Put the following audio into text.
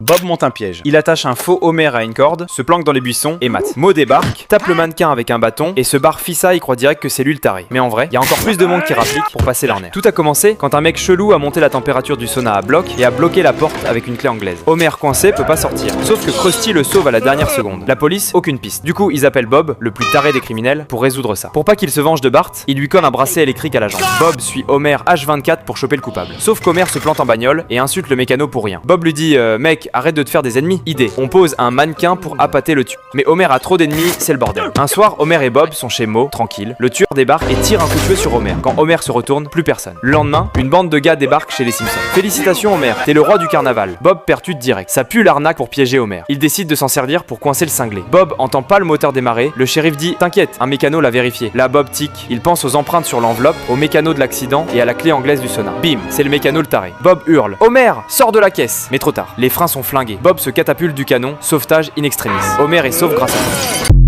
Bob monte un piège. Il attache un faux Homer à une corde, se planque dans les buissons et mate. Mo débarque, tape le mannequin avec un bâton et se barre Fissa y croit direct que c'est lui le taré. Mais en vrai, il y a encore plus de monde qui rapplique pour passer leur nerf. Tout a commencé quand un mec chelou a monté la température du sauna à bloc et a bloqué la porte avec une clé anglaise. Homer coincé peut pas sortir, sauf que Krusty le sauve à la dernière seconde. La police, aucune piste. Du coup, ils appellent Bob, le plus taré des criminels, pour résoudre ça. Pour pas qu'il se venge de Bart, il lui colle un bracelet électrique à la jambe. Bob suit Homer H24 pour choper le coupable. Sauf qu'Homer se plante en bagnole et insulte le mécano pour rien. Bob lui dit mec, arrête de te faire des ennemis. Idée, on pose un mannequin pour appâter le tueur. Mais Homer a trop d'ennemis, c'est le bordel. Un soir, Homer et Bob sont chez Mo, tranquille. Le tueur débarque et tire un coup de feu sur Homer. Quand Homer se retourne, plus personne. Le lendemain, une bande de gars débarque chez les Simpsons. Félicitations Homer, t'es le roi du carnaval. Bob percute direct. Ça pue l'arnaque pour piéger Homer. Il décide de s'en servir pour coincer le cinglé. Bob entend pas le moteur démarrer. Le shérif dit t'inquiète, un mécano l'a vérifié. Là, Bob tic. Il pense aux empreintes sur l'enveloppe, au mécano de l'accident et à la clé anglaise du sauna. Bim, c'est le mécano le taré. Bob hurle Homer, sors de la caisse. Mais trop tard. Les freins sont flingués. Bob se catapulte du canon. Sauvetage in extremis. Homer est sauf grâce à ça.